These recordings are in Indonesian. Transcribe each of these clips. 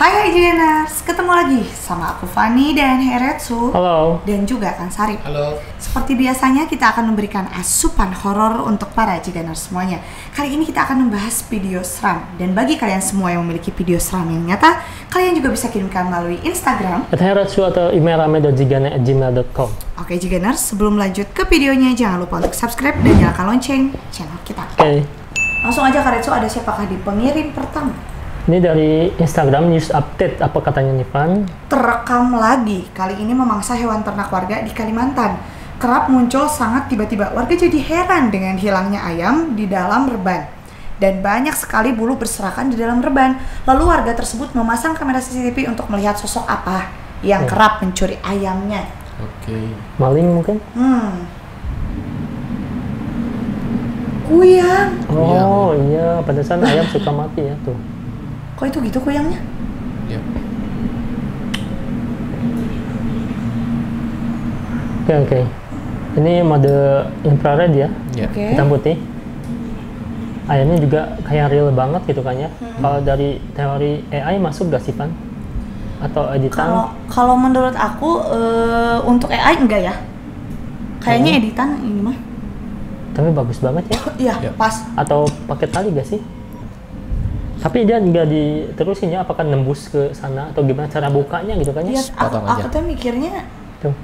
Hai Geners, ketemu lagi sama aku Fani dan Heretsu. Halo. Dan juga Kang Sarip. Halo. Seperti biasanya kita akan memberikan asupan horor untuk para Geners semuanya. Kali ini kita akan membahas video seram. Dan bagi kalian semua yang memiliki video seram yang nyata, kalian juga bisa kirimkan melalui Instagram Heretsu atau email rame.jigane@gmail.com. Oke Geners, sebelum lanjut ke videonya jangan lupa untuk subscribe dan nyalakan lonceng channel kita. Oke. Langsung aja Karetsu, ada siapakah di pengirim pertama? Ini dari Instagram news update, apa katanya nih Van? Terekam lagi, kali ini memangsa hewan ternak warga di Kalimantan. Kerap muncul sangat tiba-tiba, warga jadi heran dengan hilangnya ayam di dalam reban. Dan banyak sekali bulu berserakan di dalam reban. Lalu warga tersebut memasang kamera CCTV untuk melihat sosok apa yang kerap mencuri ayamnya. Oke. Maling mungkin? Kuyang. Oh iya, pantesan ayam suka mati ya tuh. Kok itu gitu kuyangnya? Ya. Oke. Ini mode infrared ya, Ya. Oke. hitam putih. Ayamnya juga kayak real banget gitu kan ya. Kalau dari teori AI masuk gak sih Van? Atau editan? Kalau menurut aku untuk AI enggak ya. Kayaknya editan ini mah. Tapi bagus banget ya. Iya, Ya. pas. Atau pakai tali gak sih? Tapi dia nggak diterusin ya, apakah nembus ke sana atau gimana cara bukanya gitu kan ya? Iya, potong aku aja. tuh mikirnya Tuh.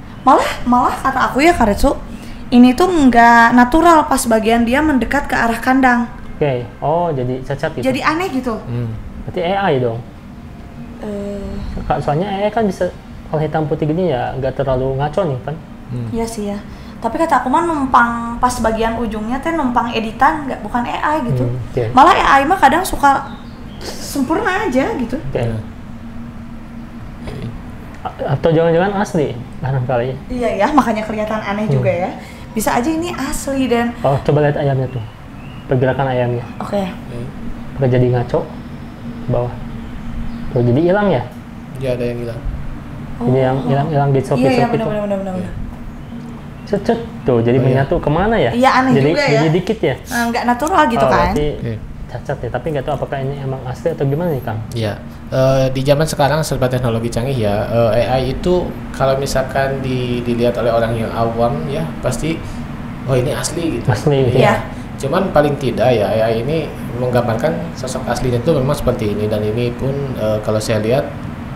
malah kata aku ya Karetsu, ini tuh nggak natural pas bagian dia mendekat ke arah kandang. Oke. Oh, jadi cacat gitu. Jadi aneh gitu. Berarti AI dong. Soalnya AI kan bisa, kalau hitam putih gini ya nggak terlalu ngaco nih kan? Iya sih ya. Tapi kata aku mah numpang pas bagian ujungnya teh numpang editan, nggak bukan AI gitu. Oke. Malah AI mah kadang suka sempurna aja gitu. Oke. Atau jangan-jangan asli barangkali. Iya ya, makanya kelihatan aneh juga ya. Bisa aja ini asli dan Oh, coba lihat ayamnya tuh. Pergerakan ayamnya. oke. Nggak jadi ngaco. Bawah. Tuh, jadi hilang ya? Ya, ada yang hilang. Ini yang hilang di Iya sopir iya itu. benar. Cet tuh, jadi Oh, iya. menyatu kemana ya? Iya, aneh jadi, juga ya. Jadi dikit ya? Nggak natural gitu Oh, kan? berarti Oke. cacat ya, tapi nggak tahu apakah ini emang asli atau gimana nih Kang? Ya. Di zaman sekarang serba teknologi canggih ya. AI itu kalau misalkan dilihat oleh orang yang awam ya pasti oh ini asli gitu. Asli, Iya. Cuman paling tidak ya AI ini menggambarkan sosok aslinya itu memang seperti ini dan ini pun kalau saya lihat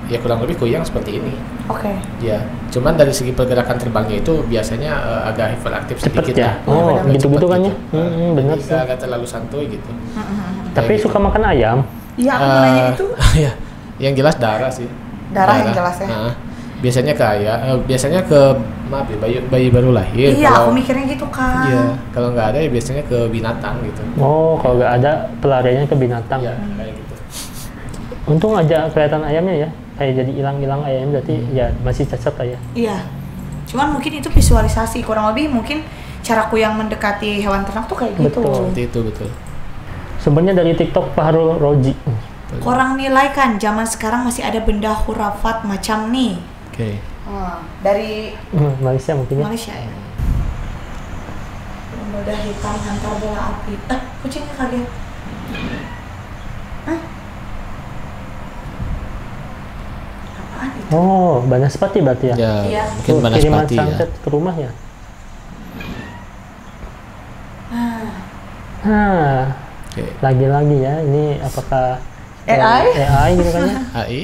ya kurang lebih kuyang seperti ini. Oke. Ya, cuman dari segi pergerakan terbangnya itu biasanya agak hyperaktif Cepet sedikit ya? lah. Oh, benar-benar gitu-gitu Cepet kan ya? gitu. Bener Jadi sih. agak terlalu santuy gitu. Tapi Kayak suka gitu. makan ayam? Iya, aku mau nanya itu. Ya, yang jelas darah sih. Darah yang jelas ya? Nah, biasanya ke biasanya ke maaf ya bayi baru lahir. Iya, Kalau- aku mikirnya gitu kan. Iya, kalau nggak ada ya biasanya ke binatang gitu. Oh, kalau nggak ada pelariannya ke binatang. Iya, kayak gitu. Untung aja kelihatan ayamnya ya. Kayak jadi hilang-hilang ayamnya, berarti ya masih cacat lah ya. Iya. Cuman mungkin itu visualisasi, kurang lebih mungkin caraku yang mendekati hewan ternak tuh kayak gitu. Betul. Seperti itu betul. Sumbernya dari TikTok Fahrul Roji. Kurang nilai kan, zaman sekarang masih ada benda hurafat macam nih. Oke. Dari Malaysia mungkin ya. Malaysia ya. Benda hitam hantar bola api. Kucingnya kaget. Hah? Apaan itu? Oh, Banaspati berarti ya? Ya, Iya. mungkin Tuh, kiriman Banaspati ya. sunset ke rumah ya? Ah. Oke. Lagi-lagi ya, ini apakah AI? AI gitu kan ya? AI.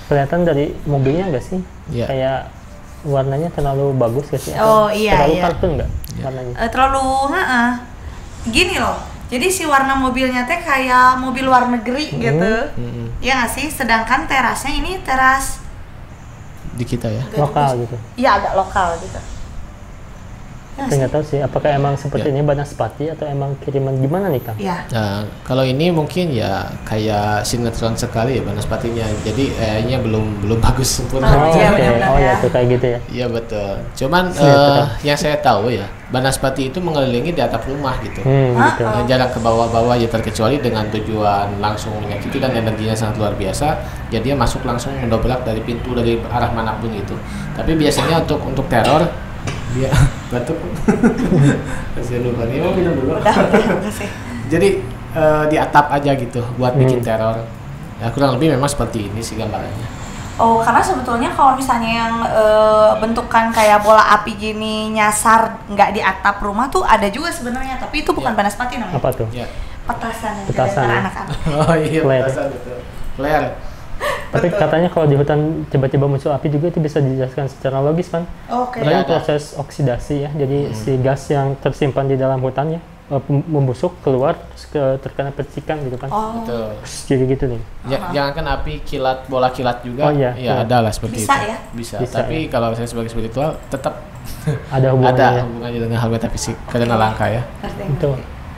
Kelihatan dari mobilnya nggak sih? Iya. Kayak warnanya terlalu bagus nggak sih? Oh, iya, Terlalu iya. kartun nggak warnanya? Terlalu gini loh, jadi si warna mobilnya teh kayak mobil luar negeri gitu ya nggak sih, sedangkan terasnya ini teras Di kita ya. Lokal gitu. ya agak lokal gitu ya Saya nggak tahu sih, apakah emang seperti Ya. ini Banaspati atau emang kiriman gimana nih Kang? ya Nah, kalau ini mungkin ya kayak sinetron sekali ya Banaspatinya. Jadi AI-nya belum bagus sempurna. Oh, iya, oke. benar-benar Oh ya, ya. tuh kayak gitu ya. Iya betul. Cuman Sinetron. yang saya tahu ya, Banaspati itu mengelilingi di atap rumah gitu. Gitu. Jarang ke bawah-bawah ya terkecuali dengan tujuan langsung menyakiti dan energinya sangat luar biasa. Ya dia masuk langsung mendobrak dari pintu dari arah manapun itu. Tapi biasanya untuk teror dia batuk. Kasih lupa nih, mau minum dulu. udah makasih. Jadi di atap aja gitu buat bikin teror. Ya, kurang lebih memang seperti ini sih gambarannya. Oh, karena sebetulnya kalau misalnya yang bentukan kayak bola api gini nyasar nggak di atap rumah tuh ada juga sebenarnya, tapi itu bukan banaspati namanya. Apa tuh? Ya. Petasan yang Petasan. diantar anak-anak. Oh iya, Flare. petasan betul. Flare. Tapi katanya kalau di hutan tiba-tiba muncul api juga itu bisa dijelaskan secara logis kan? Oke. Katanya Ada. proses oksidasi ya, jadi si gas yang tersimpan di dalam hutan ya membusuk keluar terus terkena percikan gitu kan? Oh, Betul. Terus jadi gitu nih. Jangankan api kilat, bola kilat juga. Oh, iya. Ya ada lah seperti Bisa itu. ya? Bisa. Bisa, Tapi kalau saya sebagai spiritual tetap Ada hubungannya. ada Ya. hubungannya dengan hal metafisik karena langka ya. ngerti. Itu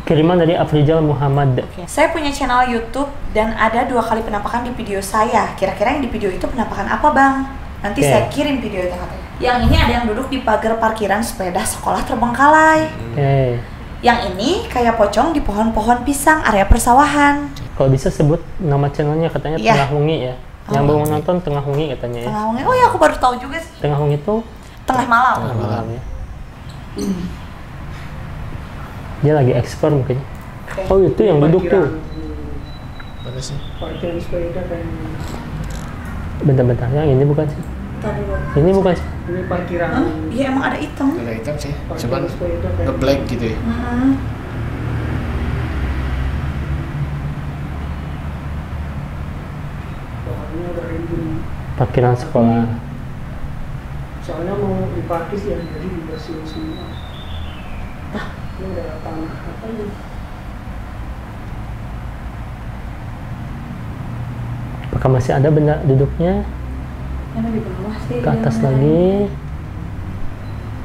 kiriman dari Afrizal Muhammad. Oke. Saya punya channel YouTube dan ada 2 kali penampakan di video saya. Kira-kira yang di video itu penampakan apa, Bang? Nanti Oke. saya kirim video itu katanya. Yang ini ada yang duduk di pagar parkiran sepeda sekolah terbengkalai. Oke. Yang ini kayak pocong di pohon-pohon pisang area persawahan. Kalau bisa sebut nama channelnya katanya Iya. Tengah Hungi ya. Yang Oh. baru nonton Tengah Hungi katanya ya. Tengah Hungi. Oh ya, aku baru tahu juga sih. Tengah Hungi itu Tengah malam. Tengah malam. ya. Dia lagi explore mungkin. Oh itu yang duduk tuh. Mana sih? Parkiran sepeda kan. Bentar-bentar, yang ini bukan sih? Tahu dulu. Ini bukan sih? Ini parkiran. Hah? Iya emang ada hitam. Ada hitam sih. Parkiran Cuman sepeda kan. nge-black gitu ya. Mm-mm. Soalnya ada rimbun. Parkiran sekolah. Soalnya mau diparkir ya, jadi dibersihin semua. Ini ada tanah apa nih? Apakah masih ada benda duduknya? Yang di bawah sih. Ke atas lagi.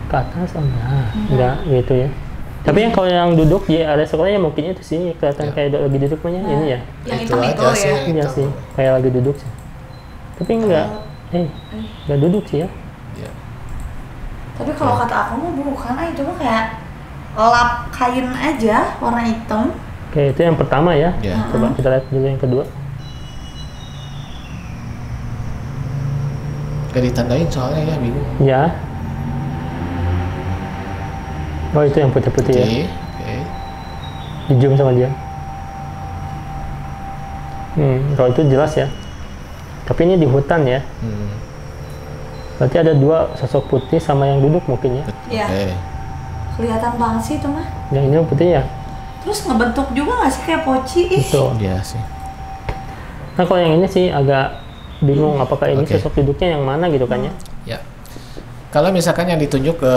Ke atas? Oh enggak gitu ya. Tapi yang kalau yang duduk di area sekolahnya mungkin itu sih kelihatan Ya. kayak lagi duduk punya ini ya. Yang Itu hitam aja itu sih. ya. Iya Hitam. sih, kayak lagi duduk sih. Tapi enggak, enggak duduk sih ya. Ya. Tapi kalau kata aku mah bukan, itu mah kayak lap kain aja warna hitam. Oke, itu yang pertama ya. Ya. Coba kita lihat dulu yang kedua. Gak ditandain soalnya ya, bingung. Ya. Oh itu yang putih-putih ya. Oke. Di zoom sama dia. Kalau itu jelas ya. Tapi ini di hutan ya. Hmm. Berarti ada 2 sosok putih sama yang duduk mungkin ya. Iya. Oke. Kelihatan banget sih itu mah. Yang ini putih ya. Terus ngebentuk juga nggak sih kayak poci? Ih. Itu. Iya sih. Nah kalau yang ini sih agak bingung apakah ini Oke. sosok duduknya yang mana gitu kan ya. Ya. Kalau misalkan yang ditunjuk ke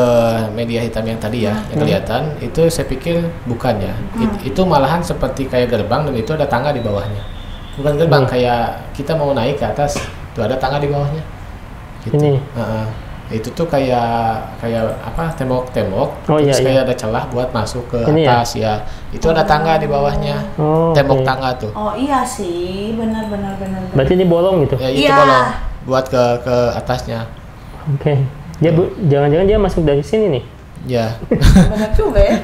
media hitam yang tadi ya, yang kelihatan, itu saya pikir bukan ya. Itu malahan seperti kayak gerbang dan itu ada tangga di bawahnya. Bukan gerbang, kayak kita mau naik ke atas, tuh ada tangga di bawahnya. Gitu. Ini. Heeh. Itu tuh kayak apa, tembok-tembok, Oh, terus iya, kayak ada celah buat masuk ke Ini ya? atas ya. Itu ada tangga di bawahnya, Oh, tembok oke. tangga tuh. Oh iya sih, benar. Berarti ini bolong gitu. Ya itu Iya. bolong buat ke atasnya. Oke. Dia jangan-jangan dia masuk dari sini nih. Ya, Benar juga ya.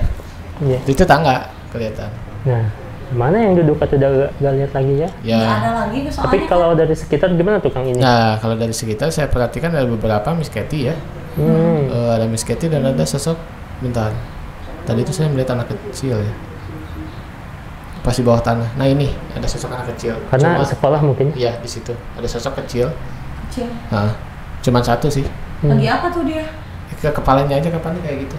Iya. itu tangga kelihatan. Nah, mana yang duduk atau udah gak lihat lagi ya? Ya. Nggak ada lagi soalnya. Tapi kalau dari sekitar gimana tuh Kang ini? Nah, kalau dari sekitar saya perhatikan ada beberapa Miss Katy ya. Ada Miss Katy dan ada sosok, bentar. Tadi itu saya melihat anak kecil ya. Pas di bawah tanah. Nah ini ada sosok anak kecil. Karena sekolah mungkin. Iya di situ ada sosok kecil. Kecil. Nah, cuman satu sih. Lagi apa tuh dia? Ke kepalanya aja kapan kayak gitu.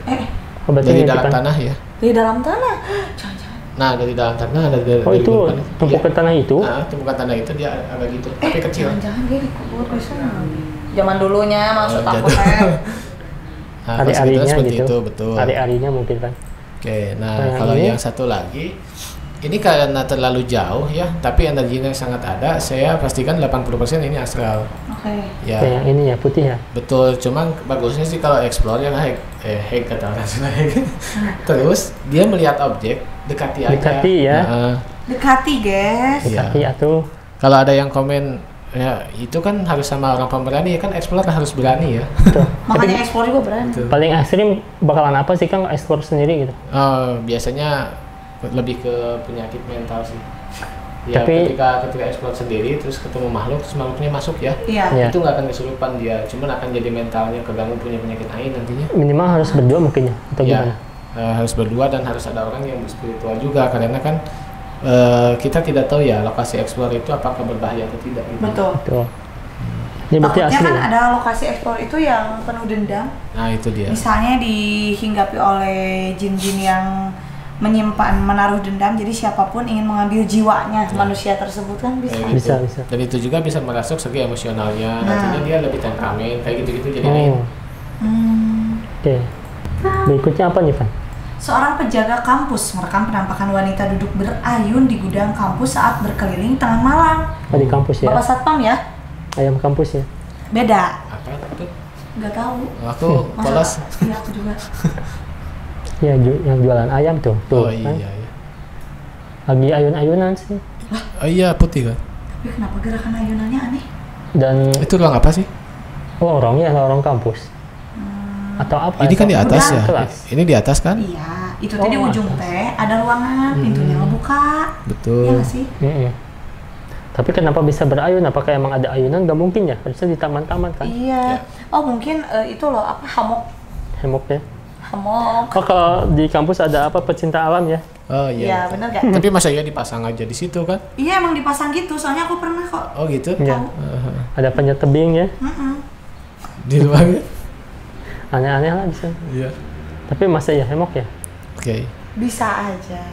Oh, berarti Dari ini dalam bukan- tanah ya. Di dalam tanah. Jangan-jangan. Nah dari dalam tanah ada dari. Oh itu lubang. tumpukan Iya. tanah itu? Nah, tumpukan tanah itu dia agak gitu, tapi kecil. Jangan-jangan dia dikubur di sana. Zaman dulunya maksud Oh, aku jadi- teh. Nah, kalau sekitar Ari-arinya seperti gitu. itu betul. Ari-arinya mungkin kan. Oke, nah Nah, kalau ini- yang satu lagi, ini karena terlalu jauh ya, tapi energinya sangat ada, saya pastikan 80% ini astral. Oke. Ya, Kayak yang ini ya, putih ya. betul. Cuman bagusnya sih kalau explore ya hack kata orang Sunda hack. Terus dia melihat objek, dekati aja. Dekati ya. Nah, Dekati, guys. Iya. Dekati atau kalau ada yang komen, ya itu kan harus sama orang pemberani ya kan, explore harus berani ya. tuh. Makanya ekspor juga berani. Gitu. Paling ekstrim bakalan apa sih Kang explore sendiri gitu? Biasanya lebih ke penyakit mental sih. Ya, Tapi- ketika explore sendiri terus ketemu makhluk, terus makhluknya masuk ya, Iya. Ya. itu nggak akan kesurupan dia, cuman akan jadi mentalnya keganggu, punya penyakit ain nantinya. Minimal harus berdua mungkin ya atau Ya, gimana? harus berdua dan harus ada orang yang spiritual juga, karena kan kita tidak tahu ya lokasi explore itu apakah berbahaya atau tidak. Gitu. Betul. Betul. Ini berarti Takutnya asli kan ya? ada lokasi explore itu yang penuh dendam. Nah itu dia. Misalnya dihinggapi oleh jin-jin yang menaruh dendam, jadi siapapun ingin mengambil jiwanya manusia tersebut kan bisa. Kayak gitu. Bisa. Dan itu juga bisa merasuk segi emosionalnya. Nah. Artinya dia lebih temperamen kayak gitu-gitu jadi Oh, Hmm. oke. Berikutnya apa nih, Van? Seorang penjaga kampus merekam penampakan wanita duduk berayun di gudang kampus saat berkeliling tengah malam. Oh, di kampus ya? Bapak Satpam ya? Ayam kampus ya? Beda. apa itu? Nggak tahu. Aku polos. Iya, aku juga. Ya, yang jualan ayam tuh. Oh kan? iya iya. Lagi ayun-ayunan sih. Oh iya putih kan. Tapi kenapa gerakan ayunannya aneh? Dan Itu ruang apa sih? lorongnya lorong kampus. Atau apa? Ini kan di Atau atas ya. kelas. Ini di atas kan? Iya, itu tadi di Oh, ujung teh ada ruangan, pintunya ngebuka. Iya Betul. nggak sih? Mm-mm. Tapi kenapa bisa berayun? Apakah emang ada ayunan? Gak mungkin ya. Harusnya di taman-taman kan? Iya. Oh mungkin itu loh apa hammock. Hammock ya. Hammock. Oh, kalau di kampus ada apa? Pecinta alam ya? Oh Iya iya. bener gak? Tapi masa iya dipasang aja di situ kan? Iya emang dipasang gitu, soalnya aku pernah kok. Oh gitu. Ya. Tahu. Ada panjat tebing ya? Mm-mm. Di ruangnya? Aneh-aneh lah bisa. Iya. Tapi masa ya hammock ya? Oke. Bisa aja.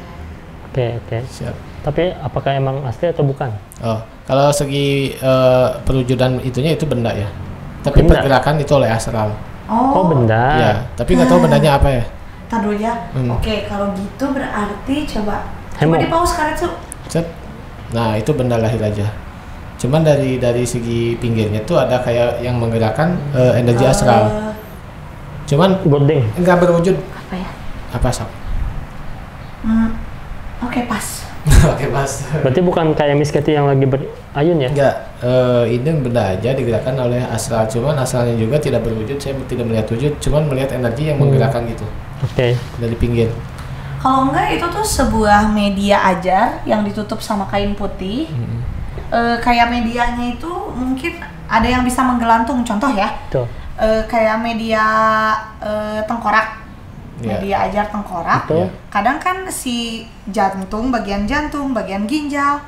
Oke. Siap. Tapi apakah emang asli atau bukan? Oh, kalau segi perwujudan itunya itu benda ya. Tapi Benda. pergerakan itu oleh astral. Oh, benda. Ya, tapi nggak tahu bendanya apa ya. Ntar dulu ya. Hmm. Oke, kalau gitu berarti coba Hammock. di pause Karetsu. Set. Nah, itu benda lahir aja. Cuman dari segi pinggirnya tuh ada kayak yang menggerakkan energi astral. Cuman Gordeng. nggak berwujud Apa ya? apa sok. Oke, pas. Oke, pas. Berarti bukan kayak Miss Katy yang lagi berayun ya? Enggak, ini benda aja digerakkan oleh astral. Cuman astralnya juga tidak berwujud. Saya tidak melihat wujud, cuman melihat energi yang menggerakkan gitu Oke. dari pinggir. Kalau enggak itu tuh sebuah media ajar yang ditutup sama kain putih. Kayak medianya itu mungkin ada yang bisa menggelantung. Contoh ya, Tuh. kayak media tengkorak. Iya. Media ajar tengkorak. Betul. Kadang kan si jantung, bagian ginjal,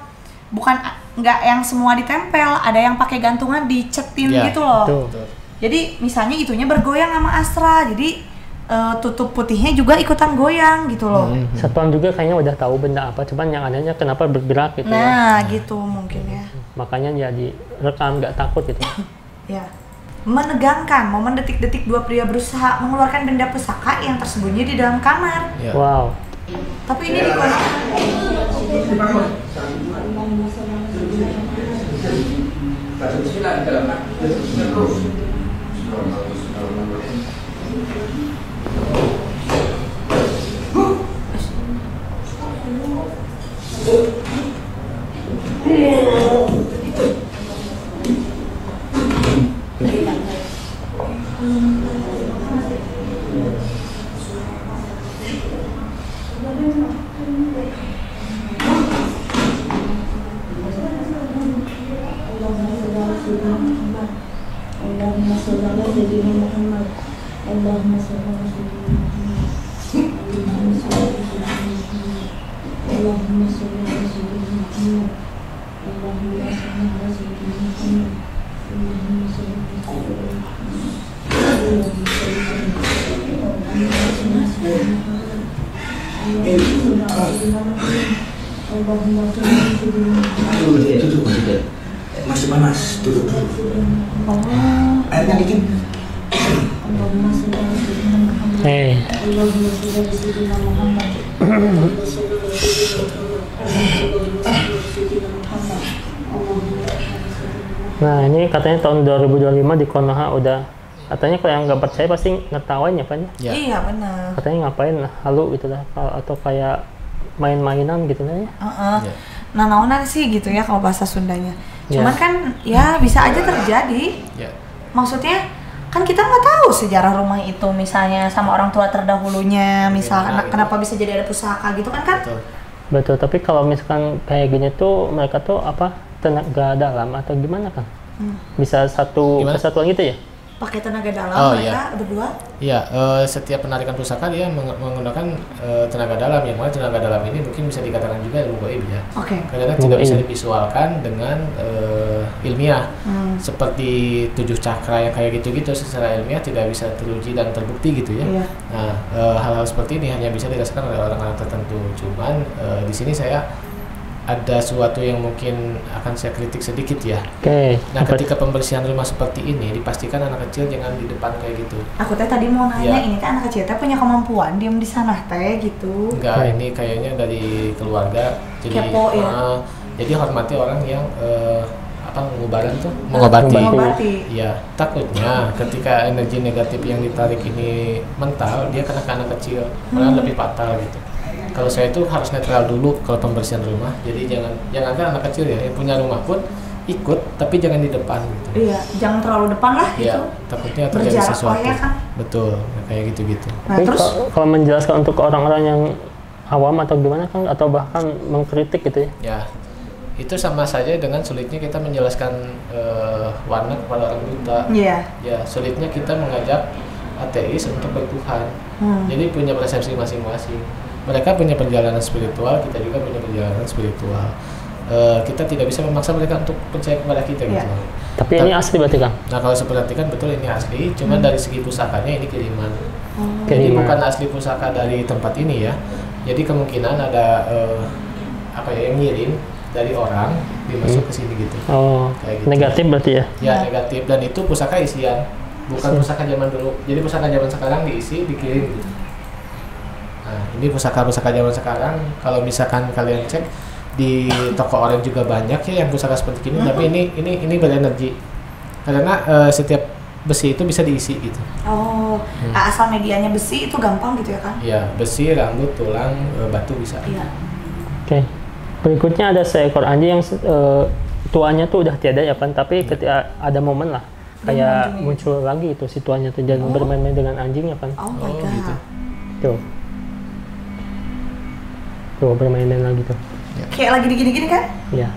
bukan nggak yang semua ditempel, ada yang pakai gantungan dicetin Iya, gitu loh. Betul. Jadi misalnya itunya bergoyang sama Astra, jadi tutup putihnya juga ikutan goyang gitu loh. Satuan juga kayaknya udah tahu benda apa, cuman yang anehnya kenapa bergerak gitu ya. Nah gitu mungkin ya. Makanya ya direkam, nggak takut gitu. Ya. Menegangkan momen detik-detik dua pria berusaha mengeluarkan benda pusaka yang tersembunyi di dalam kamar. Ya. Wow. Tapi ini di kolam. Allahumma sholli ala sayyidina Muhammad. Allahumma sholli ala sayyidina Muhammad. Allahumma sholli ala sayyidina Muhammad. Allahumma sholli ala sayyidina Muhammad. Allahumma sholli ala sayyidina Muhammad. Allahumma sholli ala sayyidina Muhammad. Allahumma sholli ala sayyidina Muhammad. Duduk masih masih panas, duduk. Airnya dikit. Allahumma sholli ala sayyidina Muhammad. Allahumma sholli ala sayyidina Muhammad. Allahumma sholli ala sayyidina Muhammad. Nah ini katanya tahun 2025 di Konoha udah, katanya kalau yang nggak percaya pasti ngetawain ya Pan ya? Ya. Iya benar. Katanya ngapain halu gitu lah, atau kayak main-mainan gitu lah ya. Ya. Nah naonan sih gitu ya kalau bahasa Sundanya. Ya. Cuman kan ya bisa aja terjadi. Ya. Maksudnya kan kita nggak tahu sejarah rumah itu misalnya sama orang tua terdahulunya, misalkan Gitu. kenapa bisa jadi ada pusaka gitu kan Betul. Betul, tapi kalau misalkan kayak gini tuh mereka tuh apa, tenaga dalam atau gimana kan? Bisa satu Gimana? kesatuan gitu ya? pakai tenaga dalam Oh, mereka berdua. Iya, setiap penarikan pusaka dia menggunakan tenaga dalam, yang mana tenaga dalam ini mungkin bisa dikatakan juga ilmu gaib ya. Oke. Karena tidak bisa divisualkan dengan ilmiah. Seperti 7 cakra yang kayak gitu-gitu secara ilmiah tidak bisa teruji dan terbukti gitu ya. Iya. Nah, hal-hal seperti ini hanya bisa dirasakan oleh orang-orang tertentu. Cuman di sini saya ada sesuatu yang mungkin akan saya kritik sedikit ya. Oke. Nah, ketika pembersihan rumah seperti ini, dipastikan anak kecil jangan di depan kayak gitu. Aku teh tadi mau nanya, Iya. ini teh anak kecil teh punya kemampuan diem di sana teh gitu. Enggak, ini kayaknya dari keluarga. Jadi, Kepo, ya? Jadi hormati orang yang mengubaran tuh, mengobati. Mengobati. Iya, takutnya ketika energi negatif yang ditarik ini mental, dia kena ke anak kecil, malah lebih fatal gitu. Kalau saya itu harus netral dulu kalau pembersihan rumah. Jadi jangankan anak kecil ya, yang punya rumah pun ikut, tapi jangan di depan gitu. Iya, jangan terlalu depan lah gitu. Iya, takutnya terjadi Berjarak sesuatu. ya kan? Betul, kayak gitu-gitu. Nah, Tapi terus kalau menjelaskan untuk orang-orang yang awam atau gimana kan, atau bahkan mengkritik gitu ya. Ya, itu sama saja dengan sulitnya kita menjelaskan warna kepada orang buta. iya. Ya, sulitnya kita mengajak ateis untuk bertuhan. Jadi punya persepsi masing-masing. Mereka punya perjalanan spiritual, kita juga punya perjalanan spiritual. Kita tidak bisa memaksa mereka untuk percaya kepada kita Iya. gitu. Tapi ini asli berarti Kang? Nah, kalau seperti kan betul ini asli, cuman dari segi pusakanya ini kiriman. Jadi Kiriman. bukan asli pusaka dari tempat ini ya. Jadi kemungkinan ada yang ngirim dari orang dimasuk ke sini gitu. Oh, Kayak gitu. negatif berarti ya? Ya, negatif, dan itu pusaka isian, bukan pusaka zaman dulu. Jadi pusaka zaman sekarang diisi, dikirim gitu. Nah, ini pusaka-pusaka zaman sekarang, kalau misalkan kalian cek di toko orang juga banyak ya yang pusaka seperti ini, tapi ini berenergi. Karena setiap besi itu bisa diisi gitu. Oh, asal medianya besi itu gampang gitu ya kan? Ya, besi, rambut, tulang, batu bisa. Iya. Oke. Berikutnya ada seekor anjing yang tuanya tuh udah tiada ya kan, tapi ketika ada momen lah kayak muncul lagi itu si tuanya tuh dan bermain-main dengan anjing ya kan. Oh my god. gitu. Tuh. Tuh bermain-main lagi tuh. Kayak lagi digini-gini kan? Ya.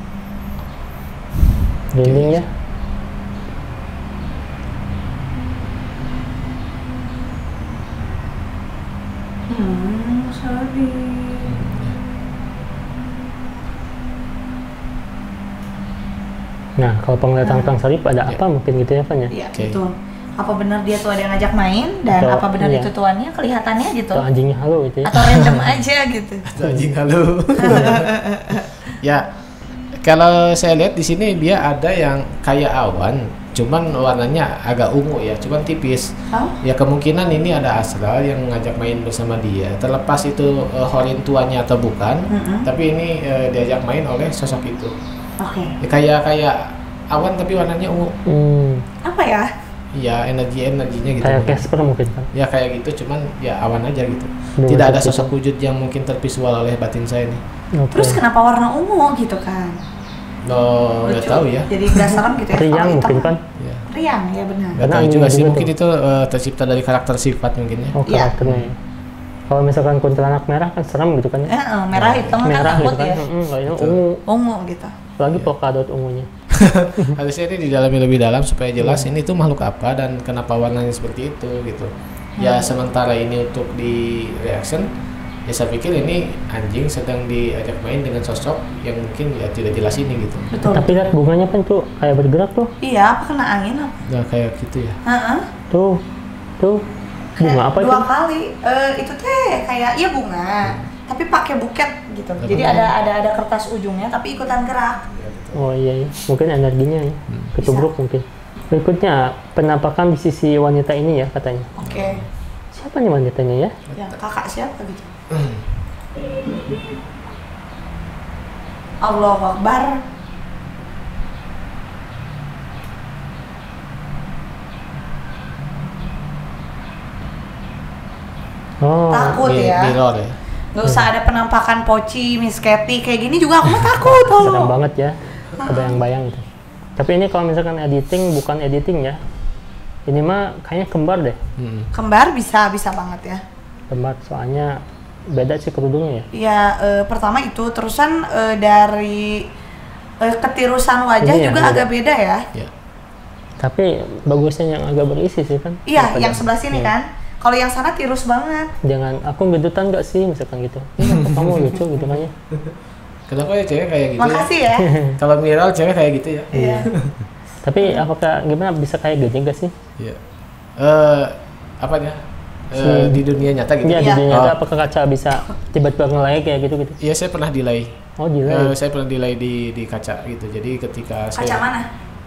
Dinding ya. Sedih. Nah, kalau penglihatan Kang Sarip ada apa mungkin gitu ya Van ya? Iya, Oke. betul. Apa benar dia tuh ada yang ngajak main dan Atau- apa benar iya. itu tuannya kelihatannya gitu? Atau anjingnya halo gitu ya? Atau random aja gitu? Itu anjing halo. Ya, kalau saya lihat di sini dia ada yang kayak awan, cuman warnanya agak ungu ya, cuman tipis. Oh? Ya kemungkinan ini ada astral yang ngajak main bersama dia. Terlepas itu horin tuanya atau bukan, tapi ini diajak main oleh sosok itu. Oke. Ya, kayak awan tapi warnanya ungu. Apa ya? Ya energinya gitu. Kayak Casper mungkin kan? Ya kayak gitu, cuman ya awan aja gitu. Belum Tidak ada terpikir. sosok wujud yang mungkin tervisual oleh batin saya nih. Oke. Terus kenapa warna ungu gitu kan? Nggak Lucu. tahu ya. Jadi nggak serem gitu ya? Riang Kalau hitam mungkin kan? Ya. Riang ya benar. Nggak Karena tahu juga anjing sih, juga mungkin tuh. itu tercipta dari karakter sifat mungkin ya. Oh Iya. karakternya ya. Kalau misalkan kuntilanak merah kan serem gitu kan ya? Merah hitam kan Merah takut gitu kan? ya. Kalau ini Betul. ungu. Ungu gitu. Lagi polkadot ungunya. Harusnya ini didalami lebih dalam supaya jelas ini tuh makhluk apa dan kenapa warnanya seperti itu gitu. Ya sementara ini untuk di reaction, ya saya pikir ini anjing sedang diajak main dengan sosok yang mungkin ya tidak jelas ini gitu. Betul. Tapi lihat bunganya kan tuh kayak bergerak tuh. Iya, apa kena angin apa? Nah kayak gitu ya. Heeh. Tuh. Tuh. Bunga apa itu? Dua kali. Itu teh kayak iya bunga, tapi pakai buket gitu. Ada Jadi bunga. ada kertas ujungnya tapi ikutan gerak. Oh iya, iya. Mungkin energinya ya. Ketubruk mungkin. Berikutnya, penampakan di sisi wanita ini ya katanya. Oke. Siapa nih wanitanya ya? Ya kakak siapa gitu? Allahu Akbar. Oh. Takut ya. Mirror ya. Nggak usah ada penampakan Poci, Miss Katy kayak gini juga aku mah takut. Serem banget ya. Kebayang-bayang gitu. Tapi ini kalau misalkan editing bukan editing ya. Ini mah kayaknya kembar deh. Kembar bisa banget ya. Kembar soalnya beda sih kerudungnya ya. Ya pertama itu terusan dari ketirusan wajah Ini ya, juga beda. agak beda ya. Ya. Tapi bagusnya yang agak berisi sih kan. Iya, Daripada- yang sebelah sini Iya. kan. Kalau yang sana tirus banget. Jangan, aku gendutan nggak sih misalkan gitu. Kamu lucu gitu kan ya. Kenapa ya cewek kayak gitu? Makasih ya. Kalau viral cewek kayak gitu ya. Iya. Tapi apakah gimana bisa kayak gini nggak sih? Iya. Apanya? Si- Di dunia nyata gitu. Iya, di Iya. dunia Oh. nyata apakah kaca bisa tiba-tiba ngelay kayak gitu gitu? Iya, saya pernah delay. Oh gila. Saya pernah delay di kaca gitu. Jadi ketika Kaca saya mana?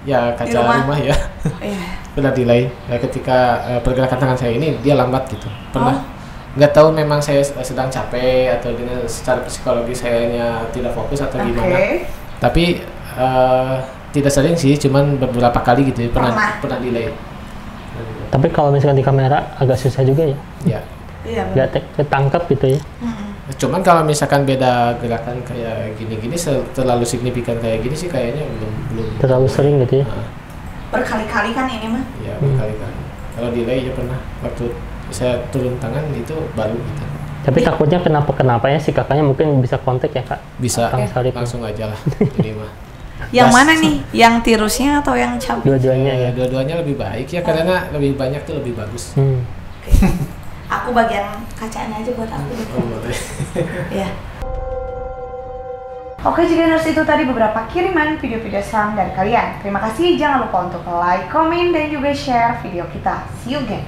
ya Di kaca rumah? rumah ya. Iya. Pernah delay. Ketika pergerakan tangan saya ini dia lambat gitu. Pernah. Oh. Nggak tahu memang saya sedang capek atau dengan secara psikologi sayanya tidak fokus atau Oke. gimana. Tapi tidak sering sih, cuman beberapa kali gitu ya, pernah delay. Tapi kalau misalkan di kamera agak susah juga ya. Ya. Iya. Nggak ketangkap gitu ya. Cuman kalau misalkan beda gerakan kayak gini-gini terlalu signifikan kayak gini sih kayaknya belum. Terlalu sering gitu ya. Nah, Berkali-kali kan ini mah. ya berkali-kali. Kalau delay ya pernah waktu saya turun tangan itu baru gitu. Tapi takutnya kenapa ya si kakaknya mungkin bisa kontak ya kak. Bisa Kang Sarip. langsung aja lah ini mah. Yang Gas. mana nih? Yang tirusnya atau yang cabut? Dua-duanya ya. Dua-duanya lebih baik ya karena lebih banyak tuh lebih bagus. Aku bagian kacanya aja buat aku. Oh, boleh. Ya. Oke, Jigeners, itu tadi beberapa kiriman video-video seram dari kalian. Terima kasih, jangan lupa untuk like, komen, dan juga share video kita. See you again.